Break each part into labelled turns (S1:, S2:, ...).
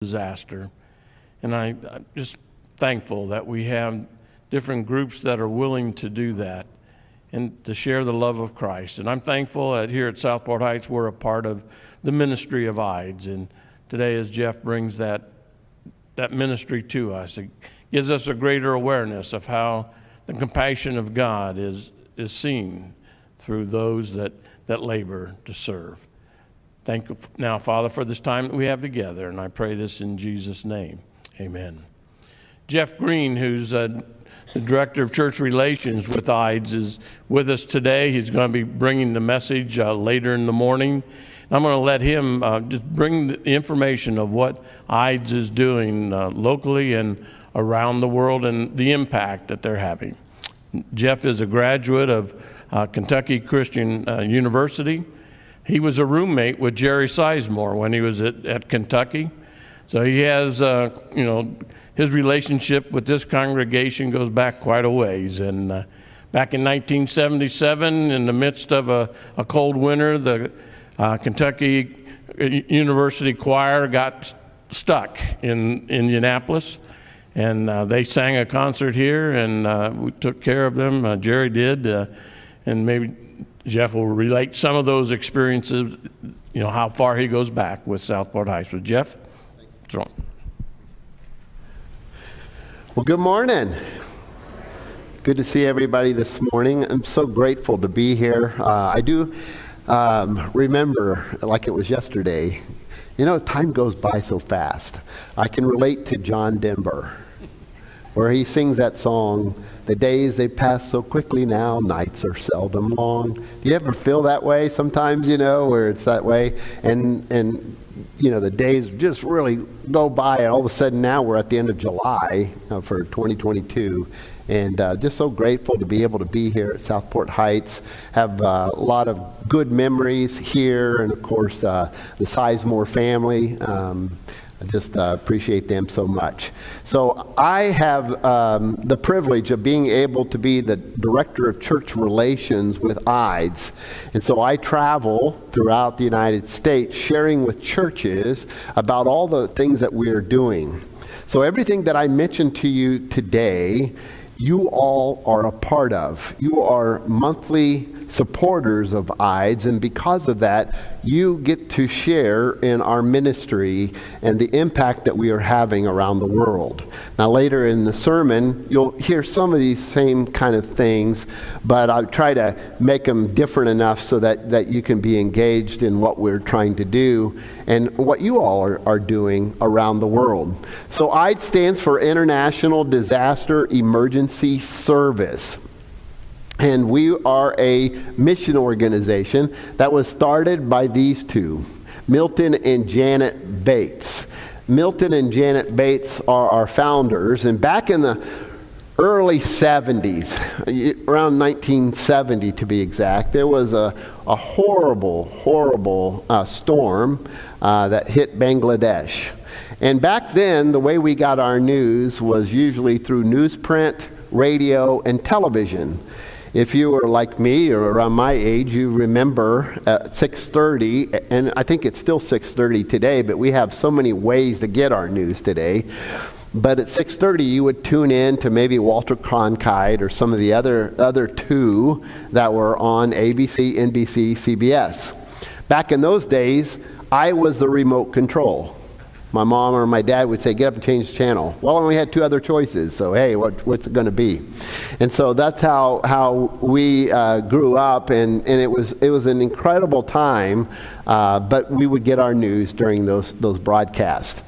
S1: disaster. And I'm just thankful that we have different groups that are willing to do that and to share the love of Christ. And I'm thankful that here at Southport Heights we're a part of the ministry of IDES. And today, as Jeff brings that ministry to us, it gives us a greater awareness of how the compassion of God is seen through those that labor to serve. Thank you now, Father, for this time that we have together, and I pray this in Jesus' name. Amen. Jeff Greene, who's the Director of Church Relations with IDES, is with us today. He's going to be bringing the message later in the morning. I'm going to let him just bring the information of what IDES is doing locally and around the world and the impact that they're having. Jeff is a graduate of Kentucky Christian University. He was a roommate with Jerry Sizemore when he was at Kentucky. So he has, his relationship with this congregation goes back quite a ways. And back in 1977, in the midst of a cold winter, the Kentucky University Choir got stuck in Indianapolis. And they sang a concert here, and we took care of them. Jerry did, and maybe Jeff will relate some of those experiences, how far he goes back with Southport Heights. But Jeff, throw on.
S2: Well, good morning. Good to see everybody this morning. I'm so grateful to be here. I do remember, like it was yesterday, time goes by so fast. I can relate to John Denver, where he sings that song, "The days they pass so quickly now, nights are seldom long." Do you ever feel that way sometimes, where it's that way? And the days just really go by, and all of a sudden now we're at the end of July for 2022. And just so grateful to be able to be here at Southport Heights. Have a lot of good memories here, and of course the Sizemore family. I just appreciate them so much. So I have the privilege of being able to be the Director of Church Relations with IDES. And so I travel throughout the United States sharing with churches about all the things that we are doing. So everything that I mentioned to you today, you all are a part of. You are monthly supporters of IDES, and because of that, you get to share in our ministry and the impact that we are having around the world. Now, later in the sermon, you'll hear some of these same kind of things, but I'll try to make them different enough so that you can be engaged in what we're trying to do and what you all are doing around the world. So IDES stands for International Disaster Emergency Service. And we are a mission organization that was started by these two, Milton and Janet Bates. Milton and Janet Bates are our founders, and back in the early 70s, around 1970 to be exact, there was a horrible storm that hit Bangladesh. And back then, the way we got our news was usually through newsprint, radio, and television. If you were like me or around my age, you remember at 6:30, and I think it's still 6:30 today, but we have so many ways to get our news today. But at 6:30, you would tune in to maybe Walter Cronkite or some of the other two that were on ABC, NBC, CBS. Back in those days, I was the remote control. My mom or my dad would say, "Get up and change the channel." Well, I only had two other choices, so hey, what's it going to be? And so that's how we grew up, and it was an incredible time, but we would get our news during those broadcasts.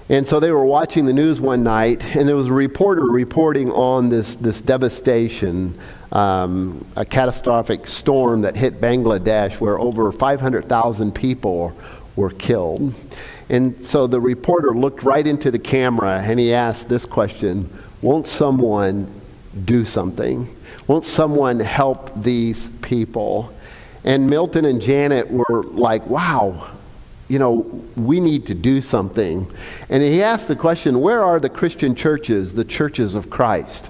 S2: And so they were watching the news one night, and there was a reporter reporting on this devastation, a catastrophic storm that hit Bangladesh where over 500,000 people were killed. And so the reporter looked right into the camera and he asked this question: won't someone do something? Won't someone help these people? And Milton and Janet were like, wow, we need to do something. And he asked the question, where are the Christian churches, the churches of Christ?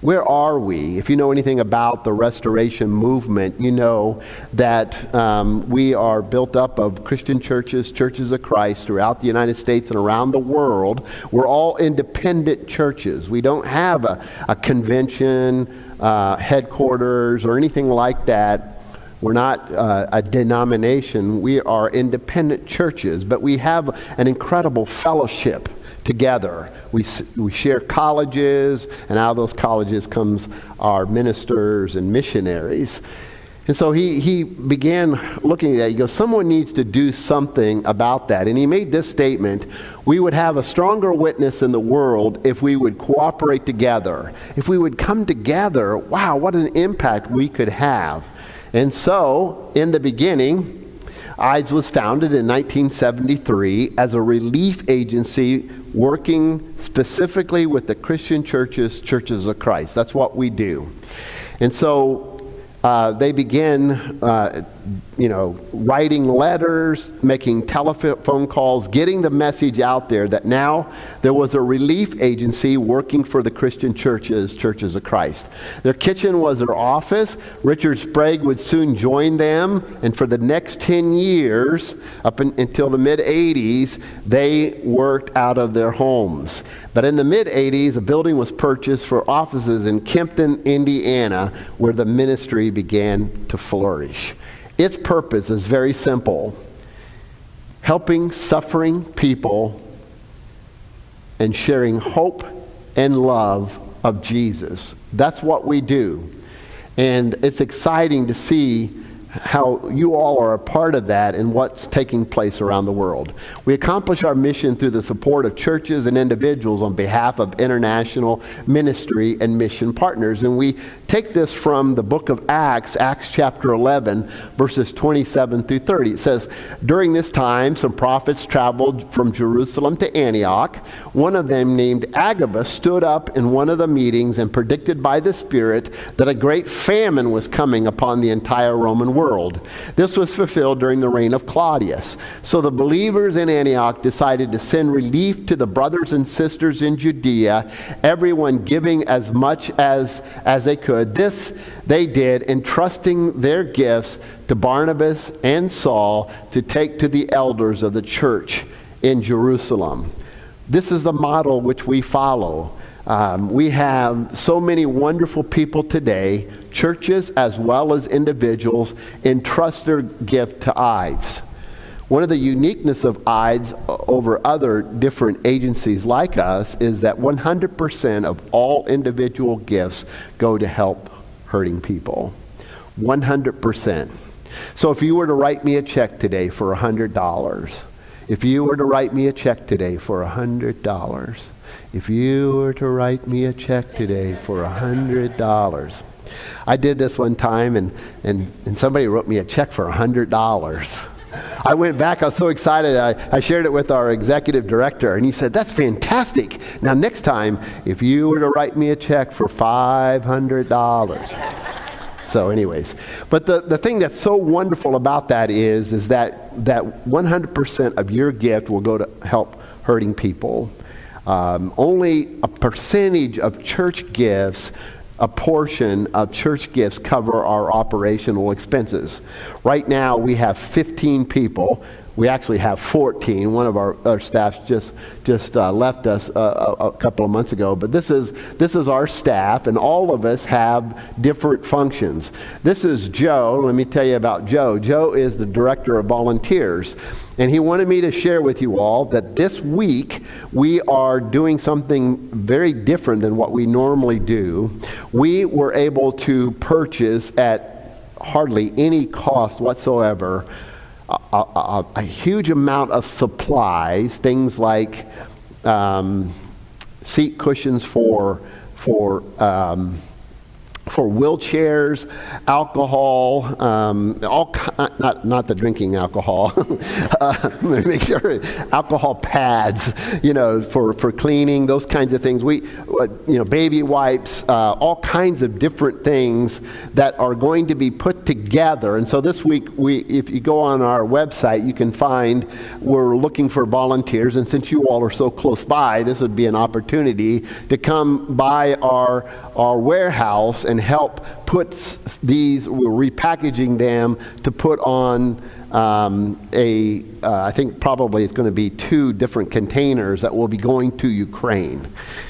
S2: Where are we? If you know anything about the restoration movement, you know that we are built up of Christian churches, churches of Christ throughout the United States and around the world. We're all independent churches. We don't have a convention, headquarters, or anything like that. We're not a denomination. We are independent churches, but we have an incredible fellowship together. We share colleges, and out of those colleges comes our ministers and missionaries. And so he began looking at that. He goes, someone needs to do something about that. And he made this statement: we would have a stronger witness in the world if we would cooperate together. If we would come together, wow, what an impact we could have. And so, in the beginning, IDES was founded in 1973 as a relief agency working specifically with the Christian churches, Churches of Christ. That's what we do. And so they began, writing letters, making telephone calls, getting the message out there that now there was a relief agency working for the Christian churches, Churches of Christ. Their kitchen was their office. Richard Sprague would soon join them, and for the next 10 years, until the mid-'80s, they worked out of their homes. But in the mid-'80s, a building was purchased for offices in Kempton, Indiana, where the ministry began to flourish. Its purpose is very simple: helping suffering people and sharing hope and love of Jesus. That's what we do. And it's exciting to see how you all are a part of that and what's taking place around the world. We accomplish our mission through the support of churches and individuals on behalf of international ministry and mission partners. And we take this from the book of Acts, Acts chapter 11, verses 27 through 30. It says, during this time, some prophets traveled from Jerusalem to Antioch. One of them, named Agabus, stood up in one of the meetings and predicted by the Spirit that a great famine was coming upon the entire Roman world. This was fulfilled during the reign of Claudius. So the believers in Antioch decided to send relief to the brothers and sisters in Judea, everyone giving as much as they could. This they did, entrusting their gifts to Barnabas and Saul to take to the elders of the church in Jerusalem. This is the model which we follow. We have so many wonderful people today, churches as well as individuals, entrust their gift to IDES. One of the uniqueness of IDES over other different agencies like us is that 100% of all individual gifts go to help hurting people. 100%. So if you were to write me a check today for $100, if you were to write me a check today for $100, if you were to write me a check today for $100. I did this one time, and somebody wrote me a check for $100. I went back, I was so excited, I shared it with our executive director, and he said, that's fantastic. Now next time, if you were to write me a check for $500. So anyways, but the thing that's so wonderful about that is that 100% of your gift will go to help hurting people. Only a percentage of church gifts, a portion of church gifts cover our operational expenses. Right now we have 15 people. We actually have 14. One of our staffs just left us a couple of months ago. But this is our staff, and all of us have different functions. This is Joe. Let me tell you about Joe. Joe is the director of volunteers, and he wanted me to share with you all that this week we are doing something very different than what we normally do. We were able to purchase at hardly any cost whatsoever a huge amount of supplies, things like seat cushions for for wheelchairs, alcohol, not the drinking alcohol, make sure, alcohol pads, for cleaning, those kinds of things. Baby wipes, all kinds of different things that are going to be put together. And so this week, if you go on our website, you can find we're looking for volunteers. And since you all are so close by, this would be an opportunity to come by our warehouse and help put these, we're repackaging them to put on I think probably it's going to be 2 different containers that will be going to Ukraine.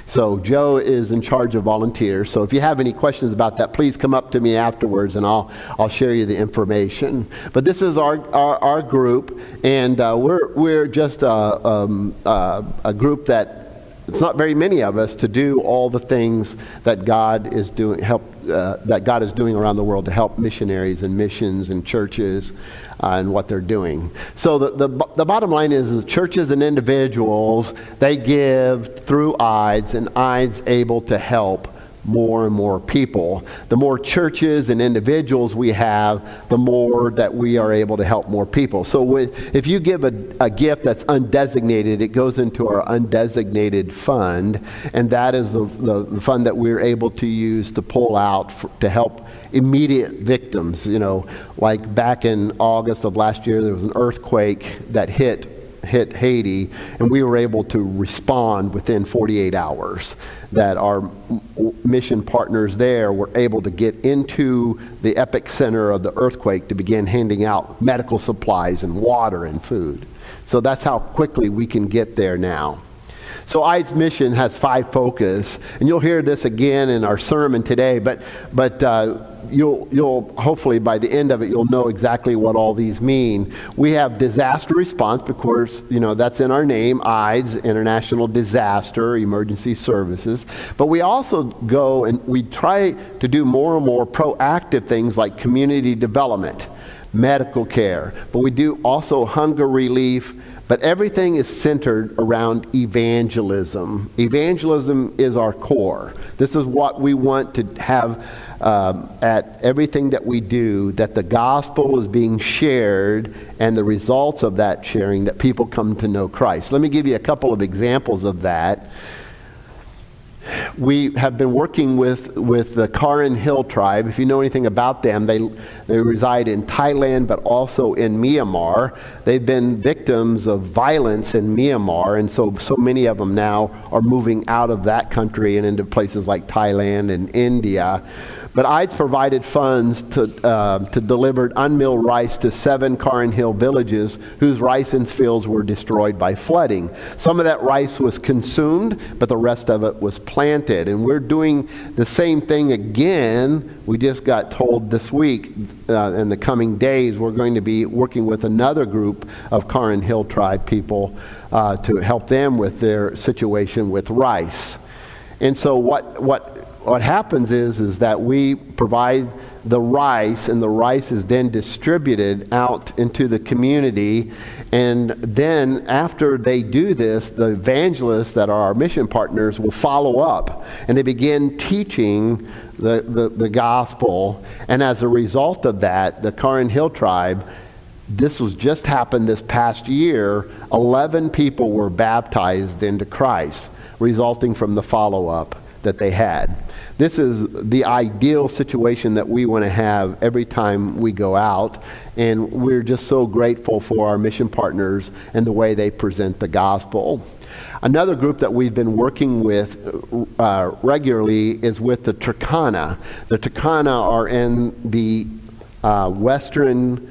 S2: So Joe is in charge of volunteers. So if you have any questions about that, please come up to me afterwards and I'll share you the information. But this is our group, and we're just a group that it's not very many of us to do all the things that God is doing, that God is doing around the world to help missionaries and missions and churches and what they're doing. So the bottom line is churches and individuals, they give through IDES, and IDES able to help more and more people. The more churches and individuals we have, the more that we are able to help more people. So if you give a gift that's undesignated, it goes into our Undesignated Fund, and that is the fund that we're able to use to pull out to help immediate victims. Like back in August of last year, there was an earthquake that hit Haiti, and we were able to respond within 48 hours. That our mission partners there were able to get into the epicenter of the earthquake to begin handing out medical supplies and water and food. So that's how quickly we can get there now. So IDES mission has 5 focus, and you'll hear this again in our sermon today, but you'll hopefully by the end of it you'll know exactly what all these mean. We have disaster response, because that's in our name, IDES, International Disaster Emergency Services. But we also go and we try to do more and more proactive things like community development, medical care, but we do also hunger relief. But everything is centered around evangelism. Evangelism is our core. This is what we want to have at everything that we do, that the gospel is being shared, and the results of that sharing, that people come to know Christ. Let me give you a couple of examples of that. We have been working with the Karen Hill tribe. If you know anything about them, they reside in Thailand, but also in Myanmar. They've been victims of violence in Myanmar, and so many of them now are moving out of that country and into places like Thailand and India. But IDES provided funds to deliver unmilled rice to 7 Karen Hill villages whose rice and fields were destroyed by flooding. Some of that rice was consumed, but the rest of it was planted. And we're doing the same thing again. We just got told this week, in the coming days, we're going to be working with another group of Karen Hill tribe people to help them with their situation with rice. And so what happens is that we provide the rice, and the rice is then distributed out into the community. And then after they do this, the evangelists that are our mission partners will follow up, and they begin teaching the gospel. And as a result of that, the Karen Hill tribe, this was just happened this past year, 11 people were baptized into Christ, resulting from the follow-up that they had. This is the ideal situation that we want to have every time we go out, and we're just so grateful for our mission partners and the way they present the gospel. Another group that we've been working with regularly is with the Turkana. The Turkana are in the western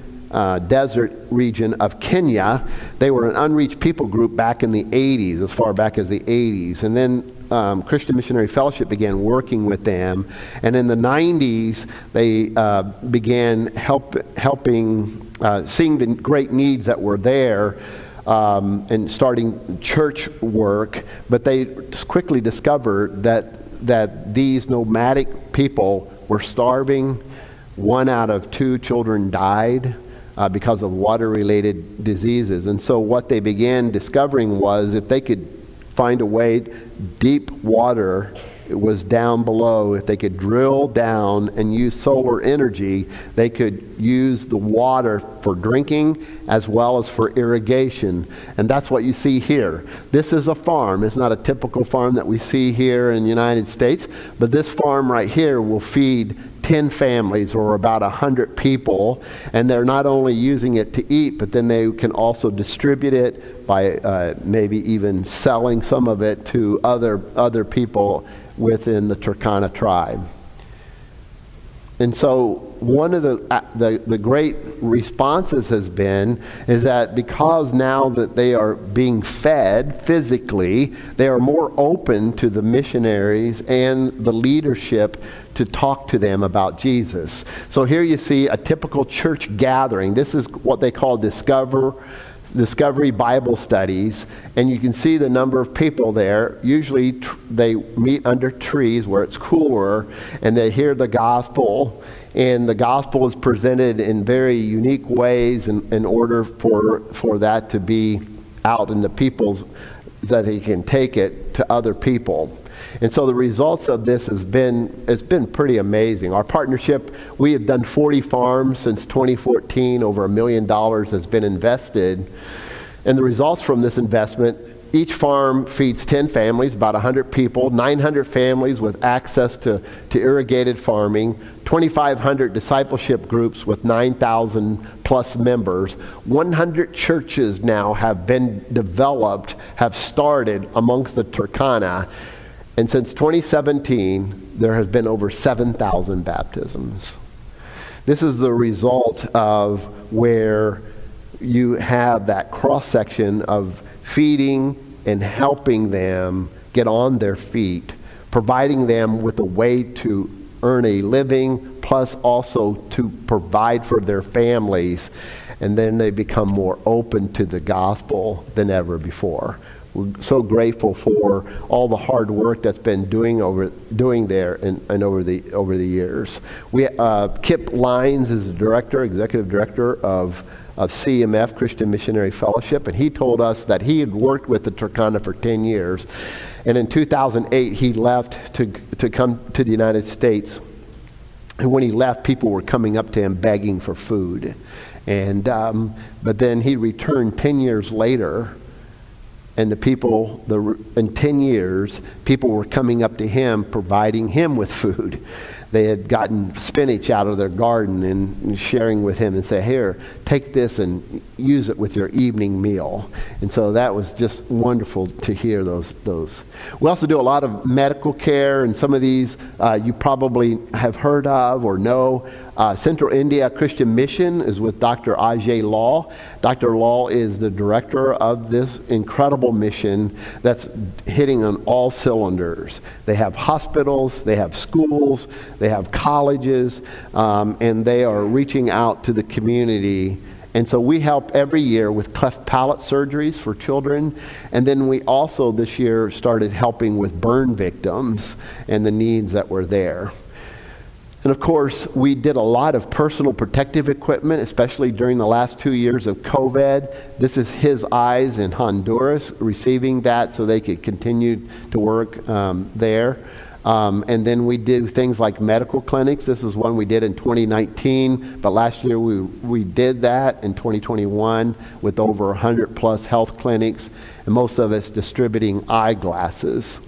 S2: desert region of Kenya. They were an unreached people group back in the 80s, as far back as the 80s. And then Christian Missionary Fellowship began working with them. And in the 90s, they began helping, seeing the great needs that were there, and starting church work. But they quickly discovered that these nomadic people were starving. 1 out of 2 children died because of water-related diseases. And so what they began discovering was if they could find a way, deep water was down below. If they could drill down and use solar energy, they could use the water for drinking as well as for irrigation. And that's what you see here. This is a farm. It's not a typical farm that we see here in the United States, but this farm right here will feed 10 families or about 100 people, and they're not only using it to eat, but then they can also distribute it by maybe even selling some of it to other people within the Turkana tribe. And so one of the great responses has been is that because now that they are being fed physically, they are more open to the missionaries and the leadership to talk to them about Jesus. So here you see a typical church gathering. This is what they call Discovery Bible Studies, and you can see the number of people there. Usually they meet under trees where it's cooler, and they hear the gospel, and the gospel is presented in very unique ways in order for that to be out in the people's, that they can take it to other people. And so the results of this it's been pretty amazing. Our partnership, we have done 40 farms since 2014. Over $1 million has been invested. And the results from this investment, each farm feeds 10 families, about 100 people, 900 families with access to irrigated farming, 2,500 discipleship groups with 9,000 plus members. 100 churches now have been developed, have started amongst the Turkana. And since 2017, there has been over 7,000 baptisms. This is the result of where you have that cross-section of feeding and helping them get on their feet, providing them with a way to earn a living, plus also to provide for their families. And then they become more open to the gospel than ever before. We're so grateful for all the hard work that's been doing there and over the years. Kip Lyons is the executive director of CMF, Christian Missionary Fellowship, and he told us that he had worked with the Turkana for 10 years. And in 2008, he left to come to the United States. And when he left, people were coming up to him begging for food. And but then he returned 10 years later. And in 10 years, people were coming up to him, providing him with food. They had gotten spinach out of their garden and sharing with him and say, here, take this and use it with your evening meal. And so that was just wonderful to hear those. We also do a lot of medical care, and some of these you probably have heard of or know. Central India Christian Mission is with Dr. Ajay Lal. Dr. Lal is the director of this incredible mission that's hitting on all cylinders. They have hospitals, they have schools, they have colleges, and they are reaching out to the community. And so we help every year with cleft palate surgeries for children. And then we also this year started helping with burn victims and the needs that were there. And of course, we did a lot of personal protective equipment, especially during the last 2 years of COVID. This is his eyes in Honduras receiving that so they could continue to work there. And then we do things like medical clinics. This is one we did in 2019, but last year we did that in 2021 with over 100 plus health clinics, and most of us distributing eyeglasses.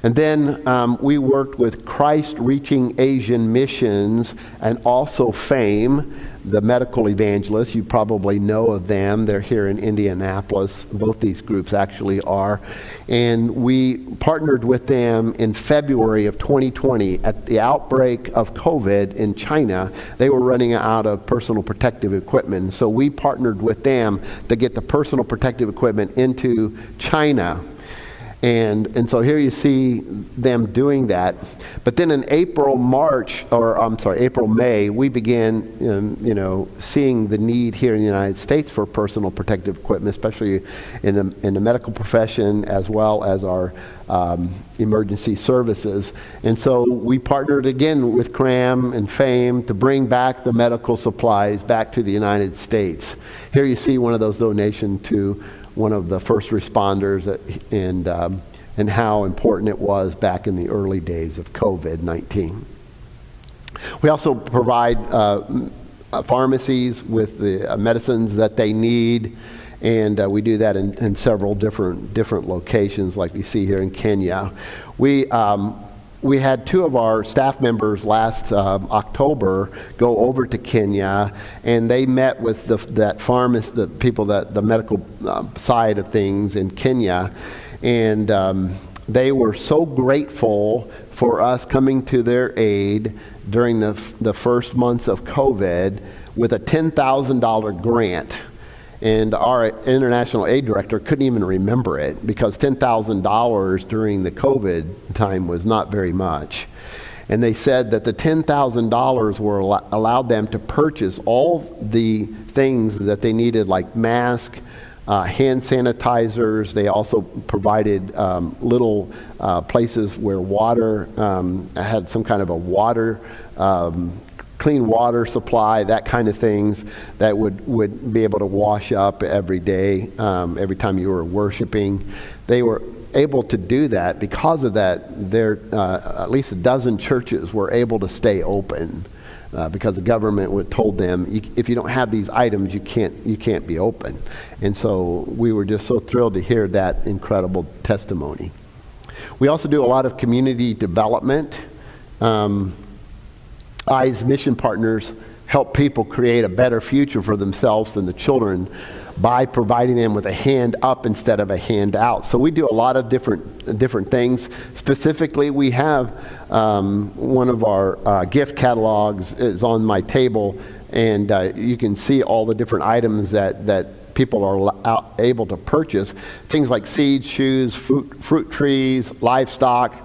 S2: And then we worked with Christ Reaching Asian Missions and also FAME, the medical evangelists. You probably know of them. They're here in Indianapolis. Both these groups actually are. And we partnered with them in February of 2020 at the outbreak of COVID in China. They were running out of personal protective equipment. So we partnered with them to get the personal protective equipment into China. And so here you see them doing that. But then in April, May, we began, seeing the need here in the United States for personal protective equipment, especially in the medical profession as well as our emergency services. And so we partnered again with CRAM and FAME to bring back the medical supplies back to the United States. Here you see one of those donations to one of the first responders, and and how important it was back in the early days of COVID-19. We also provide pharmacies with the medicines that they need, and we do that in several different locations, like you see here in Kenya. We had two of our staff members last October go over to Kenya, and they met with the people the medical side of things in Kenya, and they were so grateful for us coming to their aid during the first months of COVID with a $10,000 grant. And our international aid director couldn't even remember it, because $10,000 during the COVID time was not very much. And they said that the $10,000 allowed them to purchase all the things that they needed, like masks, hand sanitizers. They also provided little places where water had some kind of a water clean water supply, that kind of things that would be able to wash up every day, every time you were worshiping. They were able to do that. Because of that, at least a dozen churches were able to stay open, because the government told them, if you don't have these items, you can't be open. And so we were just so thrilled to hear that incredible testimony. We also do a lot of community development. I's mission partners help people create a better future for themselves and the children by providing them with a hand up instead of a hand out. So we do a lot of different things. Specifically, we have one of our gift catalogs is on my table, and you can see all the different items that people are able to purchase. Things like seeds, shoes, fruit trees, livestock,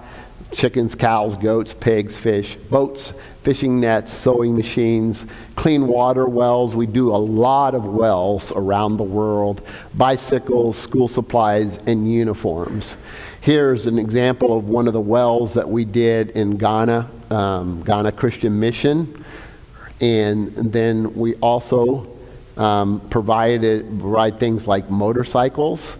S2: chickens, cows, goats, pigs, fish, boats, fishing nets, sewing machines, clean water wells. We do a lot of wells around the world, bicycles, school supplies, and uniforms. Here's an example of one of the wells that we did in Ghana, Ghana Christian Mission. And then we also provide things like motorcycles.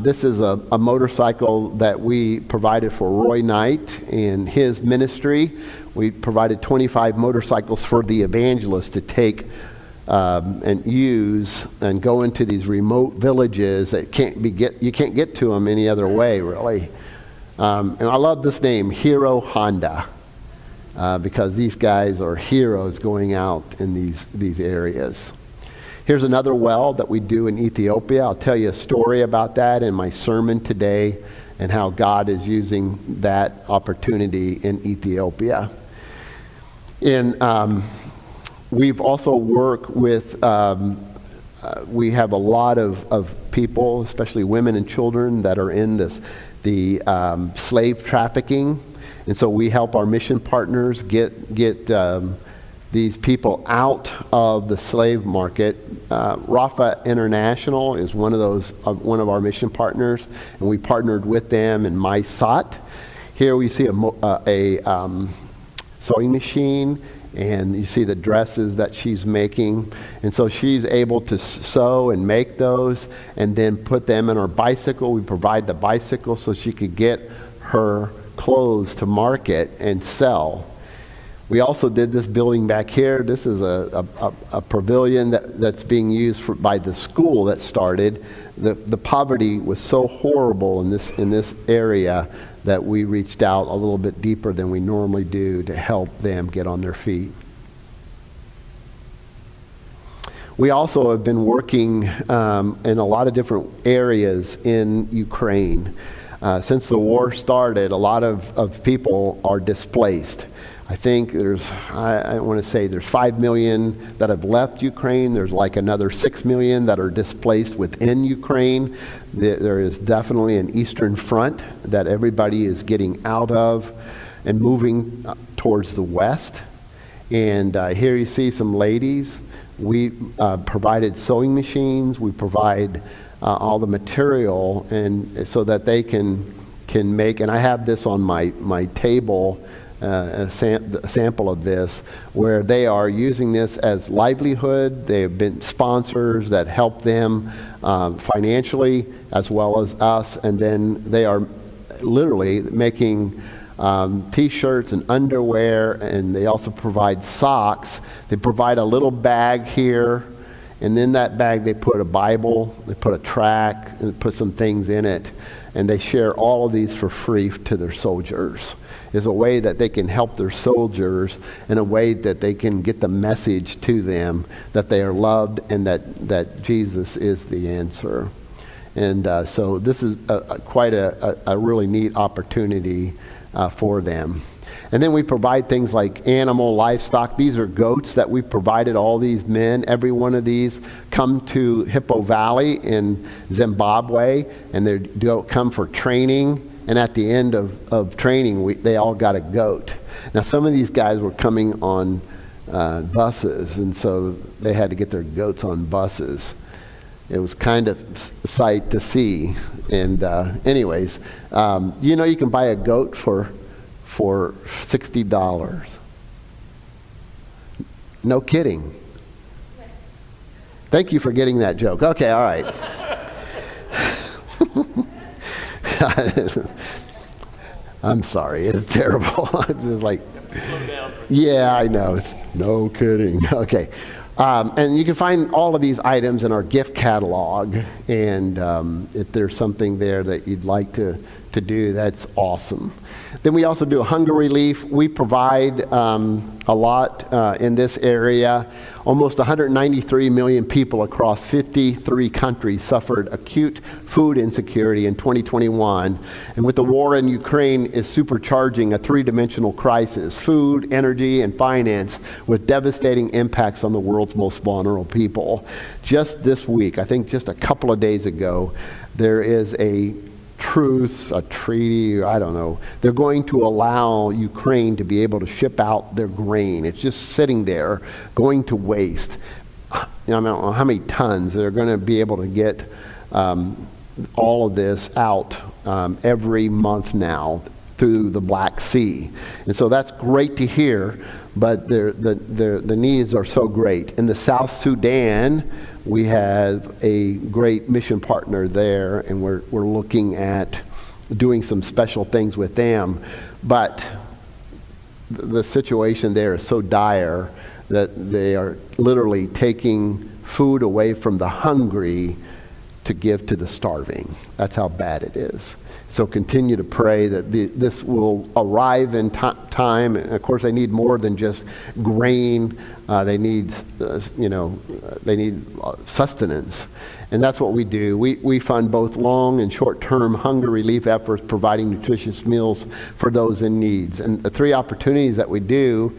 S2: This is a motorcycle that we provided for Roy Knight and his ministry. We provided 25 motorcycles for the Evangelist to take and use and go into these remote villages that you can't get to them any other way, really. And I love this name, Hero Honda, because these guys are heroes going out in these areas. Here's another well that we do in Ethiopia. I'll tell you a story about that in my sermon today, and how God is using that opportunity in Ethiopia. We've also worked with, we have a lot of people, especially women and children, that are in the slave trafficking. And so we help our mission partners get these people out of the slave market. Rafa International is one of our mission partners, and we partnered with them in Mysat. Here we see a sewing machine, and you see the dresses that she's making. And so she's able to sew and make those and then put them in her bicycle. We provide the bicycle so she could get her clothes to market and sell. We also did this building back here. This is a pavilion that's being used by the school that started. The poverty was so horrible in this area that we reached out a little bit deeper than we normally do to help them get on their feet. We also have been working in a lot of different areas in Ukraine. Since the war started, a lot of people are displaced. I think I want to say there's 5 million that have left Ukraine. There's like another 6 million that are displaced within Ukraine. There is definitely an eastern front that everybody is getting out of and moving towards the west. And here you see some ladies. We provided sewing machines. We provide all the material, and so that they can make, and I have this on my table, a sample of this, where they are using this as livelihood. They have been sponsors that help them financially as well as us, and then they are literally making T-shirts and underwear, and they also provide socks. They provide a little bag here, and in that bag they put a Bible, they put a tract, and put some things in it, and they share all of these for free to their soldiers. Is a way that they can help their soldiers, in a way that they can get the message to them that they are loved and that Jesus is the answer. And so this is quite a really neat opportunity for them. And then we provide things like animal, livestock. These are goats that we provided all these men. Every one of these come to Hippo Valley in Zimbabwe, and they come for training. And at the end of training, they all got a goat. Now, some of these guys were coming on buses, and so they had to get their goats on buses. It was kind of a sight to see. And anyways, you can buy a goat for $60. No kidding. Thank you for getting that joke. Okay, all right. I'm sorry, it's terrible. It's like, yeah, I know. No kidding. Okay. And you can find all of these items in our gift catalog. And if there's something there that you'd like to do, that's awesome. Then we also do a hunger relief. We provide a lot in this area. Almost 193 million people across 53 countries suffered acute food insecurity in 2021. And with the war in Ukraine is supercharging a three-dimensional crisis: food, energy, and finance, with devastating impacts on the world's most vulnerable people. Just this week, I think just a couple of days ago, there is a truce, a treaty, I don't know. They're going to allow Ukraine to be able to ship out their grain. It's just sitting there, going to waste. I don't know how many tons. They're going to be able to get all of this out every month now through the Black Sea. And so that's great to hear, but the needs are so great. In the South Sudan, we have a great mission partner there, and we're looking at doing some special things with them. But the situation there is so dire that they are literally taking food away from the hungry to give to the starving. That's how bad it is. So continue to pray that this will arrive in time. And of course, they need more than just grain. They need, they need sustenance. And that's what we do. We fund both long and short-term hunger relief efforts, providing nutritious meals for those in need. And the three opportunities that we do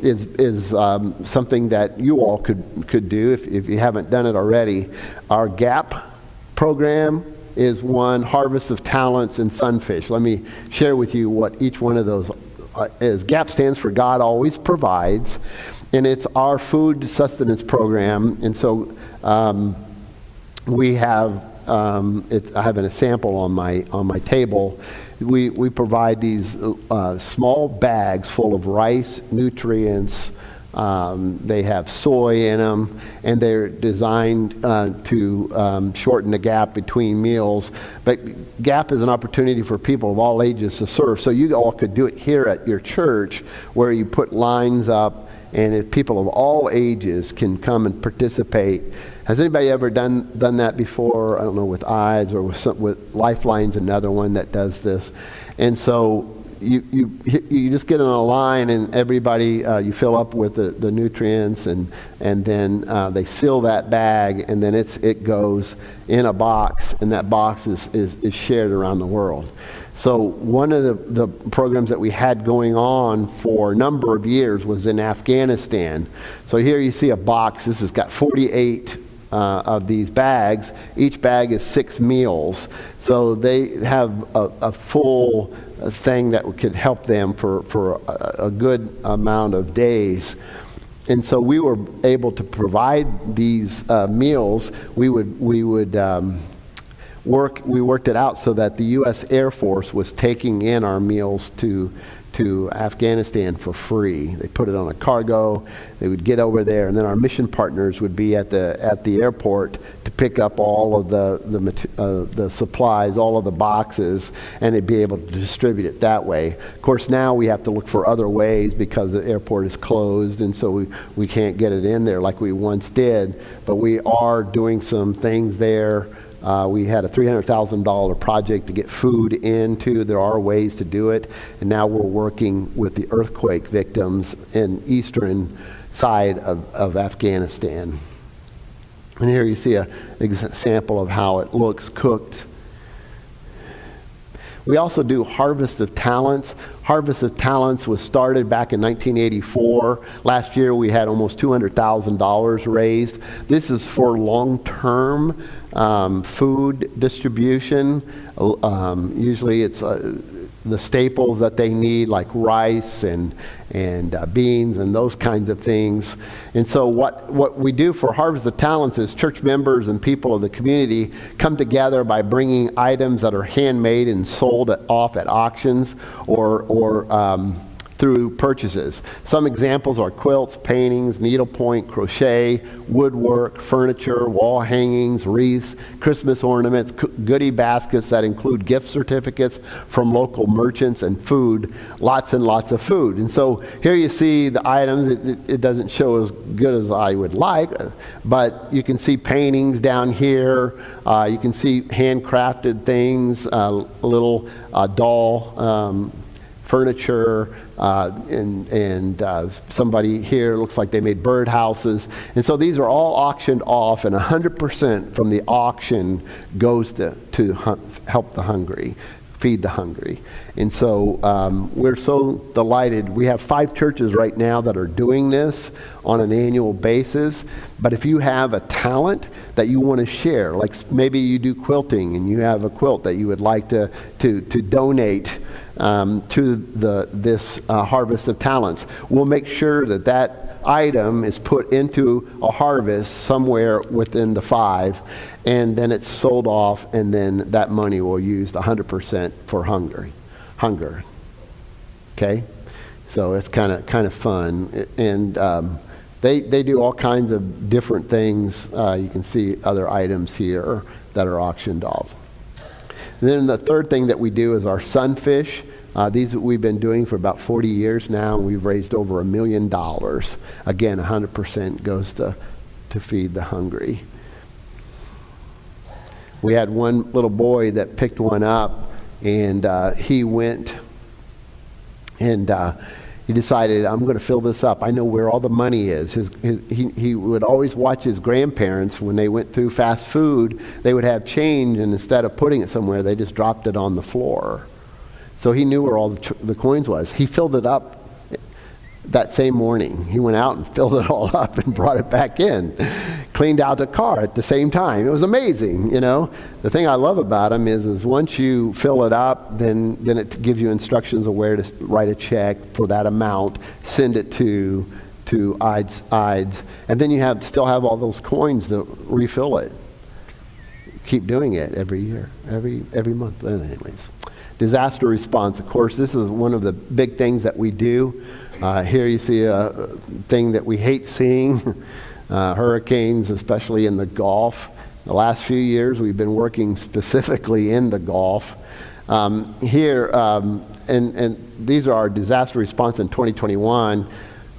S2: is something that you all could do if you haven't done it already. Our GAP program is one, Harvest of Talents and Sunfish. Let me share with you what each one of those is. GAP stands for God Always Provides, and it's our food sustenance program. And so we have, I have a sample on my table. We provide these small bags full of rice, nutrients. They have soy in them, and they're designed to shorten the gap between meals. But GAP is an opportunity for people of all ages to serve. So you all could do it here at your church, where you put lines up, and if people of all ages can come and participate. Has anybody ever done that before? I don't know, with Eyes or with Lifeline's another one that does this. And so you just get on a line, and everybody, you fill up with the nutrients, and then they seal that bag, and then it goes in a box, and that box is shared around the world. So one of the programs that we had going on for a number of years was in Afghanistan. So here you see a box. This has got 48 of these bags. Each bag is 6 meals. So they have a full thing that could help them for a good amount of days. And so we were able to provide these meals. We would we worked it out so that the U.S. Air Force was taking in our meals to Afghanistan for free. They put it on a cargo. They would get over there, and then our mission partners would be at the airport to pick up all of the supplies, all of the boxes, and they'd be able to distribute it that way. Of course, now we have to look for other ways because the airport is closed, and so we can't get it in there like we once did. But we are doing some things there. We had a $300,000 project to get food into. There are ways to do it. And now we're working with the earthquake victims in eastern side of Afghanistan. And here you see an example of how it looks cooked. We also do Harvest of Talents. Harvest of Talents was started back in 1984. Last year we had almost $200,000 raised. This is for long-term food distribution. Usually it's the staples that they need, like rice and beans and those kinds of things. And so what we do for Harvest of Talents is church members and people of the community come together by bringing items that are handmade and sold off at auctions or through purchases. Some examples are quilts, paintings, needlepoint, crochet, woodwork, furniture, wall hangings, wreaths, Christmas ornaments, goodie baskets that include gift certificates from local merchants, and food, lots and lots of food. And so here you see the items. It doesn't show as good as I would like, but you can see paintings down here. You can see handcrafted things, a little doll, furniture, and somebody here looks like they made birdhouses. And so these are all auctioned off, and 100% from the auction goes to help the hungry, feed the hungry. And so we're so delighted. We have 5 churches right now that are doing this on an annual basis. But if you have a talent that you want to share, like maybe you do quilting and you have a quilt that you would like to donate to this Harvest of Talents, we'll make sure that item is put into a harvest somewhere within the 5, and then it's sold off, and then that money will use 100% for hunger. Okay, so it's kind of fun, and they do all kinds of different things. You can see other items here that are auctioned off. And then the third thing that we do is our sunfish. These we've been doing for about 40 years now, and we've raised over $1 million. Again, 100% goes to feed the hungry. We had one little boy that picked one up, and he went and he decided, I'm going to fill this up. I know where all the money is. He would always watch his grandparents when they went through fast food. They would have change, and instead of putting it somewhere, they just dropped it on the floor. So he knew where all the coins was. He filled it up that same morning. He went out and filled it all up and brought it back in. Cleaned out the car at the same time. It was amazing, you know. The thing I love about him is once you fill it up, then it gives you instructions of where to write a check for that amount, send it to IDES, and then you still have all those coins to refill it. Keep doing it every year, every month. Anyways. Disaster response, of course, this is one of the big things that we do. Here you see a thing that we hate seeing, hurricanes, especially in the Gulf. The last few years we've been working specifically in the Gulf. Here, and these are our disaster response in 2021.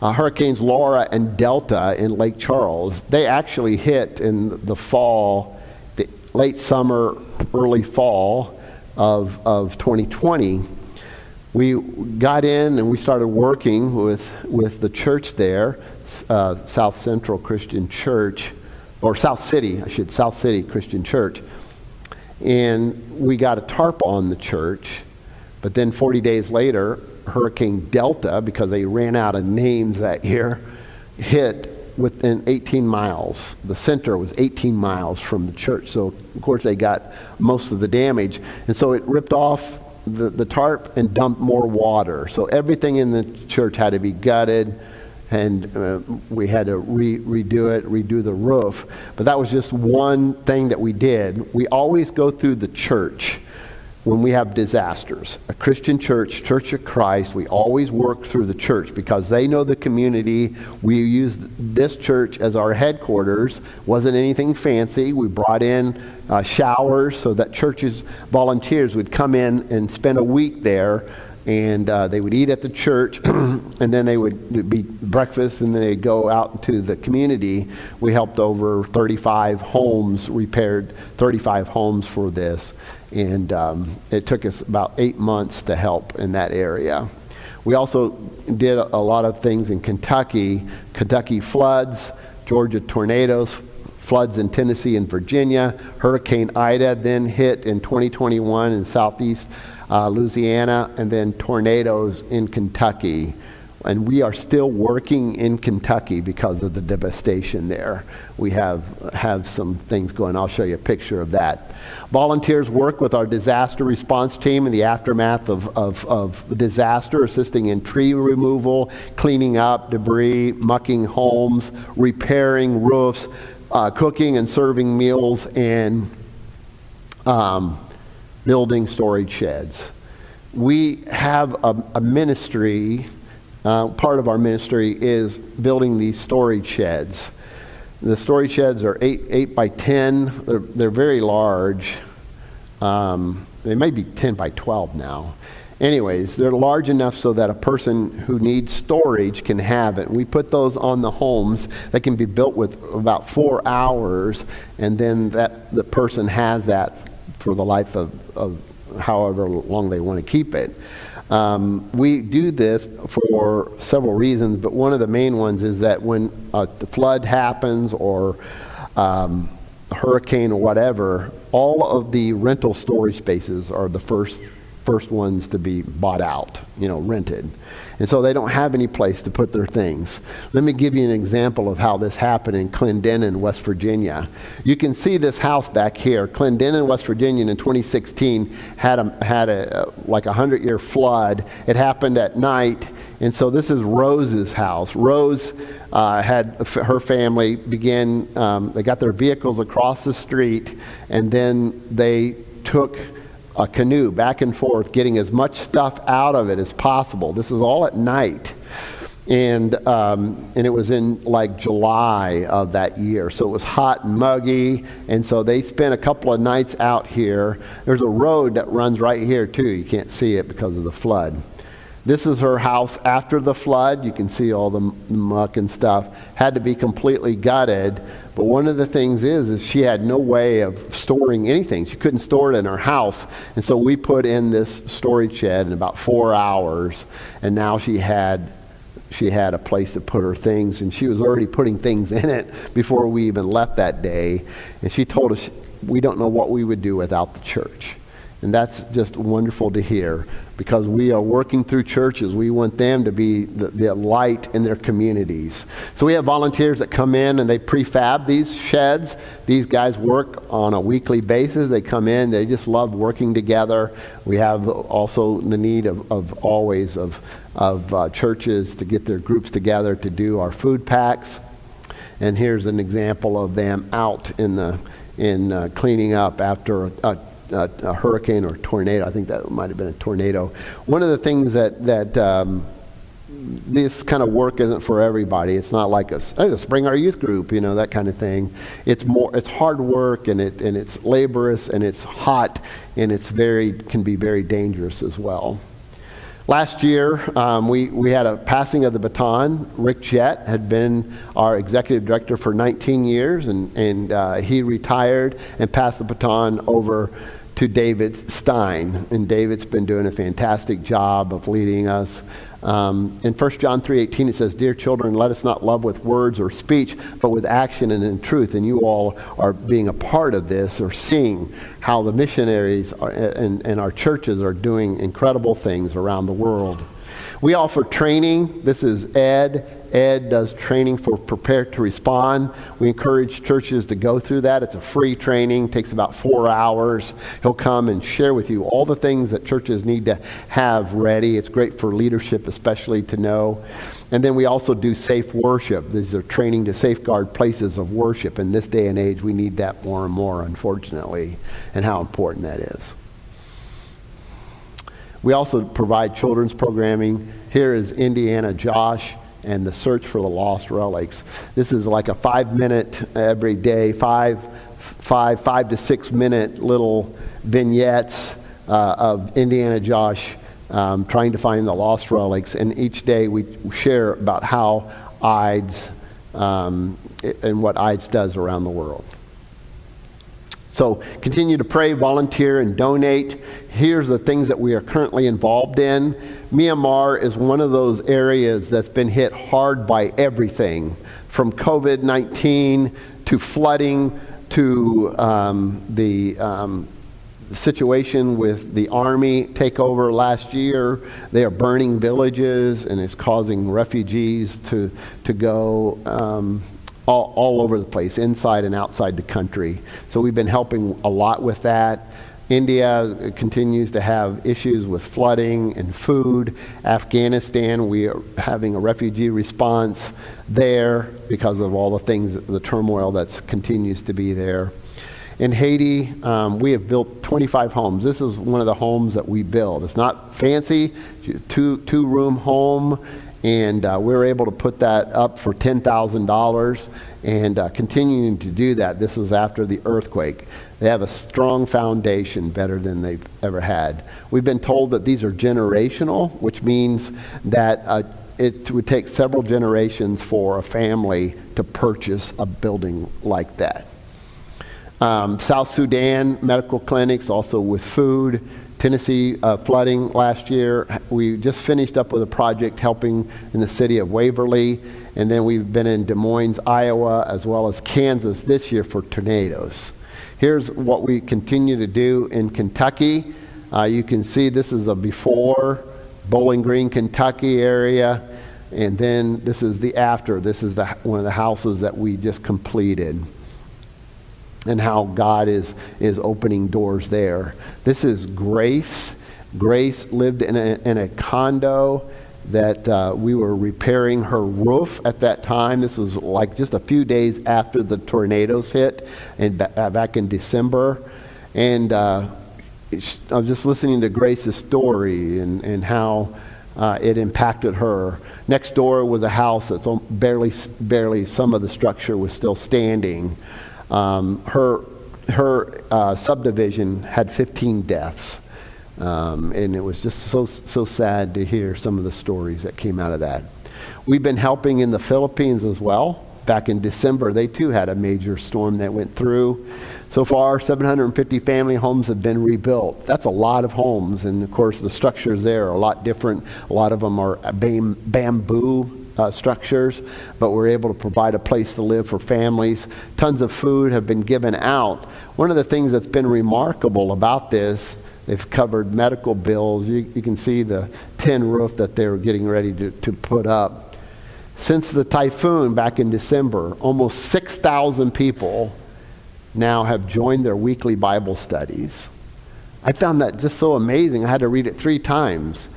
S2: Hurricanes Laura and Delta in Lake Charles, they actually hit in the fall, the late summer, early fall of 2020. We got in and we started working with the church there, South Central Christian Church, or South City Christian Church. And we got a tarp on the church, but then 40 days later, Hurricane Delta, because they ran out of names that year, hit within 18 miles. The center was 18 miles from the church. So, of course, they got most of the damage. And so it ripped off the tarp and dumped more water. So everything in the church had to be gutted and we had to redo the roof. But that was just one thing that we did. We always go through the church when we have disasters. A Christian church, Church of Christ, we always work through the church because they know the community. We used this church as our headquarters. Wasn't anything fancy. We brought in showers so that churches, volunteers would come in and spend a week there, and they would eat at the church, and then they would be breakfast, and then they'd go out into the community. We helped over 35 homes, repaired 35 homes for this. And it took us about 8 months to help in that area. We also did a lot of things in Kentucky. Kentucky floods, Georgia tornadoes, floods in Tennessee and Virginia. Hurricane Ida then hit in 2021 in southeast Louisiana, and then tornadoes in Kentucky. And we are still working in Kentucky because of the devastation there. We have some things going. I'll show you a picture of that. Volunteers work with our disaster response team in the aftermath of disaster, assisting in tree removal, cleaning up debris, mucking homes, repairing roofs, cooking and serving meals, and building storage sheds. We have a ministry. Part of our ministry is building these storage sheds. The storage sheds are 8 by 10. They're very large. They may be 10 by 12 now. Anyways, they're large enough so that a person who needs storage can have it. We put those on the homes that can be built with about 4 hours, and then the person has that for the life of however long they want to keep it. We do this for several reasons, but one of the main ones is that when the flood happens or a hurricane or whatever, all of the rental storage spaces are the first ones to be bought out, rented. And so they don't have any place to put their things. Let me give you an example of how this happened in Clendenin, West Virginia. You can see this house back here. Clendenin, West Virginia in 2016 had a like 100-year flood. It happened at night. And so this is Rose's house. Rose had her family begin, they got their vehicles across the street, and then they took a canoe back and forth, getting as much stuff out of it as possible. This is all at night. And it was in like July of that year. So it was hot and muggy. And so they spent a couple of nights out here. There's a road that runs right here too. You can't see it because of the flood. This is her house after the flood. You can see all the muck and stuff. Had to be completely gutted. But one of the things is she had no way of storing anything. She couldn't store it in her house. And so we put in this storage shed in about 4 hours. And now she had a place to put her things. And she was already putting things in it before we even left that day. And she told us we don't know what we would do without the church. And that's just wonderful to hear, because we are working through churches. We want them to be the light in their communities. So we have volunteers that come in and they prefab these sheds. These guys work on a weekly basis. They come in. They just love working together. We have also the need of churches to get their groups together to do our food packs. And here's an example of them out in cleaning up after a hurricane or tornado. I think that might have been a tornado. One of the things that this kind of work isn't for everybody. It's not like let's bring our youth group, that kind of thing. It's hard work, and it's laborious, and it's hot, and can be very dangerous as well. Last year, we had a passing of the baton. Rick Jett had been our executive director for 19 years, and he retired and passed the baton over to David Stein. And David's been doing a fantastic job of leading us. In 1 John 3:18 it says, "Dear children, let us not love with words or speech, but with action and in truth." And you all are being a part of this, or seeing how the missionaries and our churches are doing incredible things around the world. We offer training. This is Ed. Ed does training for Prepare to Respond. We encourage churches to go through that. It's a free training. Takes about 4 hours. He'll come and share with you all the things that churches need to have ready. It's great for leadership especially to know. And then we also do safe worship. These are training to safeguard places of worship. In this day and age, we need that more and more, unfortunately, and how important that is. We also provide children's programming. Here is Indiana Josh and the Search for the Lost Relics. This is like a 5-minute every day, 5 to 6 minute little vignettes of Indiana Josh trying to find the lost relics. And each day we share about how IDES and what IDES does around the world. So continue to pray, volunteer, and donate. Here's the things that we are currently involved in. Myanmar is one of those areas that's been hit hard by everything, from COVID-19 to flooding to the situation with the army takeover last year. They are burning villages, and it's causing refugees to go all over the place, inside and outside the country. So we've been helping a lot with that. India continues to have issues with flooding and food. Afghanistan, we are having a refugee response there because of all the things, the turmoil that continues to be there. In Haiti, we have built 25 homes. This is one of the homes that we build. It's not fancy, two-room home, and we were able to put that up for $10,000 and continuing to do that. This was after the earthquake. They have a strong foundation, better than they've ever had. We've been told that these are generational, which means that it would take several generations for a family to purchase a building like that. South Sudan, medical clinics, also with food. Tennessee flooding last year. We just finished up with a project helping in the city of Waverly, and then we've been in Des Moines, Iowa, as well as Kansas this year for tornadoes. Here's what we continue to do in Kentucky. You can see this is a before, Bowling Green, Kentucky area, and then this is the after. This is one of the houses that we just completed, and how God is opening doors there. This is Grace. Grace lived in a condo that we were repairing her roof at that time. This was like just a few days after the tornadoes hit, and back in December. And I was just listening to Grace's story and how it impacted her. Next door was a house that's barely some of the structure was still standing. Her subdivision had 15 deaths, and it was just so sad to hear some of the stories that came out of that. We've been helping in the Philippines as well. Back in December, they too had a major storm that went through. So far, 750 family homes have been rebuilt. That's a lot of homes, and of course the structures there are a lot different. A lot of them are bamboo structures, but we're able to provide a place to live for families. Tons of food have been given out. One of the things that's been remarkable about this, they've covered medical bills. You can see the tin roof that they're getting ready to put up. Since the typhoon back in December, almost 6,000 people now have joined their weekly Bible studies. I found that just so amazing. I had to read it 3 times.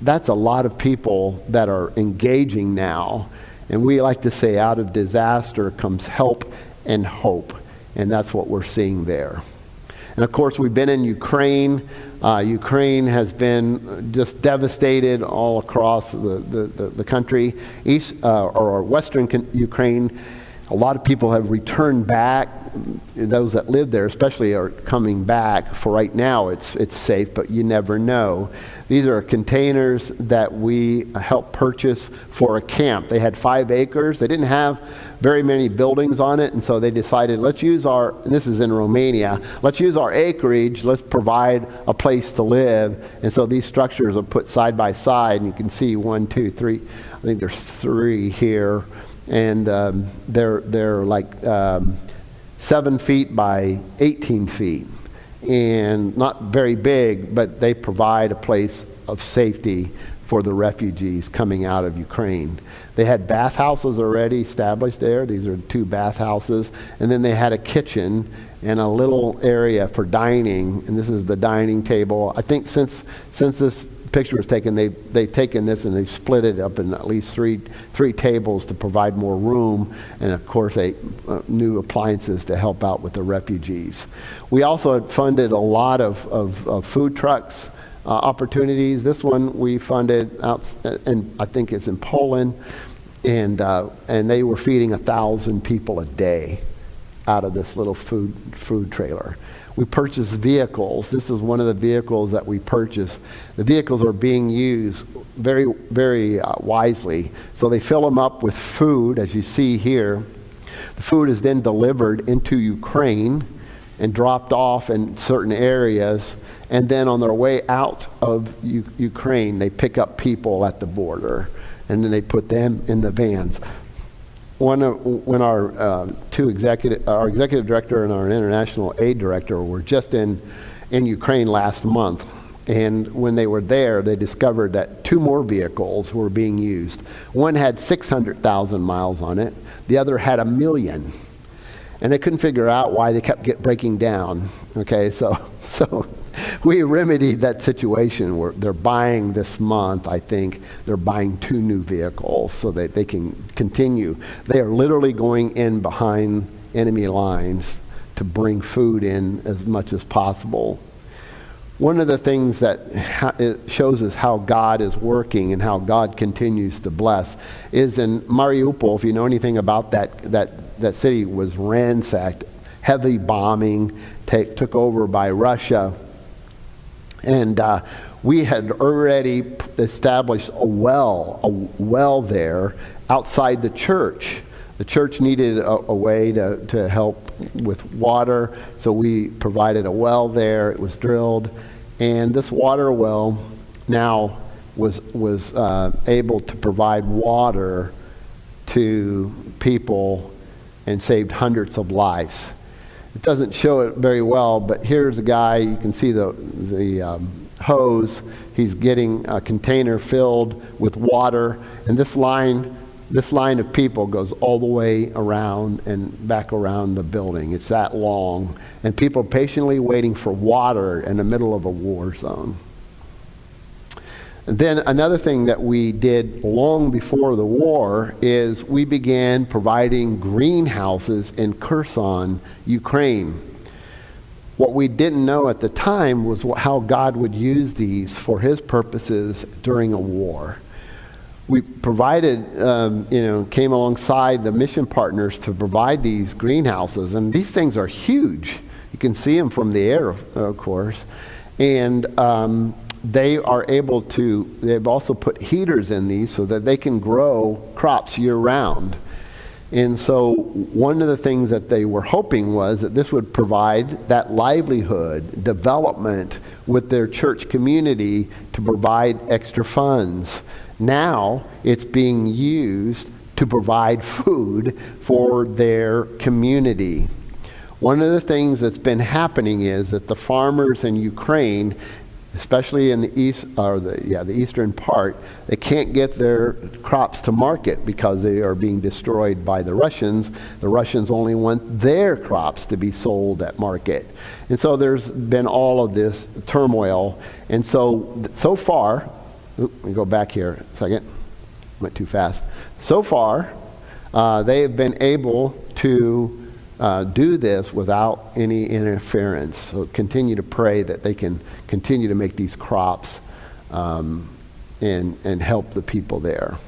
S2: That's a lot of people that are engaging now. And we like to say out of disaster comes help and hope. And that's what we're seeing there. And of course, we've been in Ukraine. Ukraine has been just devastated all across the country. East or western Ukraine, a lot of people have returned back. Those that live there especially are coming back. For right now, it's safe, but you never know. These are containers that we helped purchase for a camp. They had 5 acres. They didn't have very many buildings on it, and so they decided, let's use and this is in Romania, let's use our acreage, let's provide a place to live. And so these structures are put side by side, and you can see 1, 2, 3, I think there's 3 here, and they're like 7 feet by 18 feet. And not very big, but they provide a place of safety for the refugees coming out of Ukraine. They had bathhouses already established there. These are 2 bathhouses. And then they had a kitchen and a little area for dining. And this is the dining table. I think since this picture was taken, they've taken this and they've split it up in at least three tables to provide more room. And of course, new appliances to help out with the refugees. We also had funded a lot of food trucks. Opportunities. This one we funded out, and I think it's in Poland, and they were feeding 1,000 people a day out of this little food trailer. We purchased vehicles. This is one of the vehicles that we purchased. The vehicles are being used very, very wisely. So they fill them up with food, as you see here. The food is then delivered into Ukraine and dropped off in certain areas. And then on their way out of Ukraine, they pick up people at the border, and then they put them in the vans. When our executive director and our international aid director were just in Ukraine last month, and when they were there, they discovered that 2 more vehicles were being used. One had 600,000 miles on it. The other had 1 million. And they couldn't figure out why they kept breaking down. Okay, so we remedied that situation where they're buying this month, I think, they're buying 2 new vehicles so that they can continue. They are literally going in behind enemy lines to bring food in as much as possible. One of the things that it shows us how God is working and how God continues to bless is in Mariupol. If you know anything about that city, was ransacked, heavy bombing, took over by Russia. And we had already established a well there outside the church. The church needed a way to help with water, so we provided a well there. It was drilled, and this water well now was able to provide water to people and saved hundreds of lives. It doesn't show it very well, but here's a guy. You can see the hose. He's getting a container filled with water, and this line of people goes all the way around and back around the building. It's that long, and people patiently waiting for water in the middle of a war zone. And then another thing that we did long before the war is we began providing greenhouses in Kherson, Ukraine. What we didn't know at the time was how God would use these for his purposes during a war. We provided, came alongside the mission partners to provide these greenhouses, and these things are huge. You can see them from the air, of course. And they've also put heaters in these so that they can grow crops year-round. And so one of the things that they were hoping was that this would provide that livelihood, development with their church community to provide extra funds. Now it's being used to provide food for their community. One of the things that's been happening is that the farmers in Ukraine, especially in the east, or the eastern part, they can't get their crops to market because they are being destroyed by the Russians. The Russians only want their crops to be sold at market. And so there's been all of this turmoil. And so far, let me go back here a second. Went too fast. So far, they have been able to do this without any interference. So continue to pray that they can continue to make these crops and help the people there.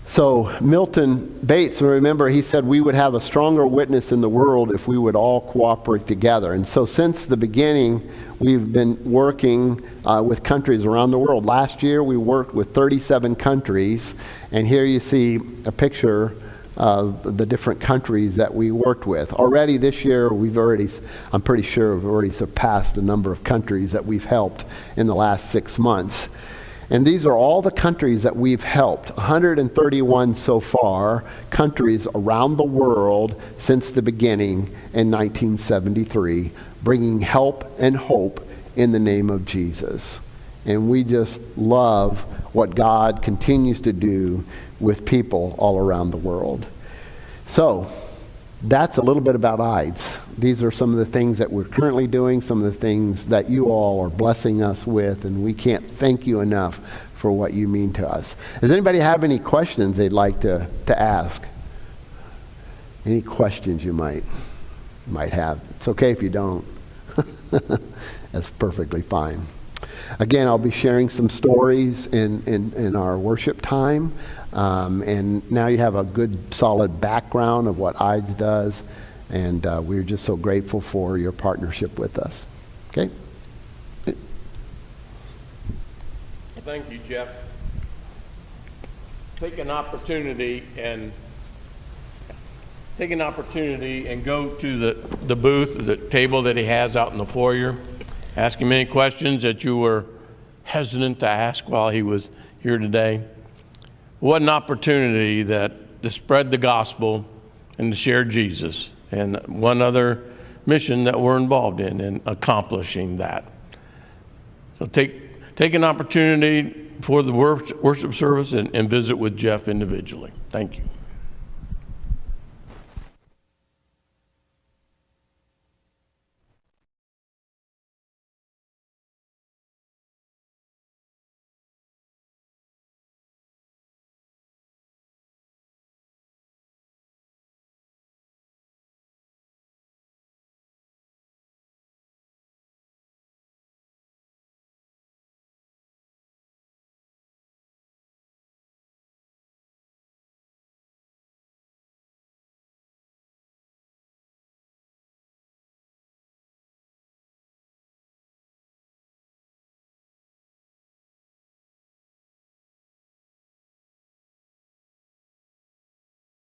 S2: So Milton Bates, remember, he said we would have a stronger witness in the world if we would all cooperate together. And so since the beginning, we've been working with countries around the world. Last year, we worked with 37 countries. And here you see a picture of the different countries that we worked with. Already this year, I'm pretty sure we've already surpassed the number of countries that we've helped in the last 6 months. And these are all the countries that we've helped, 131 so far, countries around the world since the beginning in 1973, bringing help and hope in the name of Jesus. And we just love what God continues to do with people all around the world. So that's a little bit about IDES. These are some of the things that we're currently doing, some of the things that you all are blessing us with, and we can't thank you enough for what you mean to us. Does anybody have any questions they'd like to ask? Any questions you might have? It's okay if you don't. That's perfectly fine. Again, I'll be sharing some stories in our worship time. And now you have a good, solid background of what IDES does. And we're just so grateful for your partnership with us. Okay?
S1: Well, thank you, Jeff. Take an opportunity and go to the booth, the table that he has out in the foyer. Ask him any questions that you were hesitant to ask while he was here today. What an opportunity to spread the gospel and to share Jesus, and one other mission that we're involved in accomplishing that. So take an opportunity for the worship service and visit with Jeff individually. Thank you.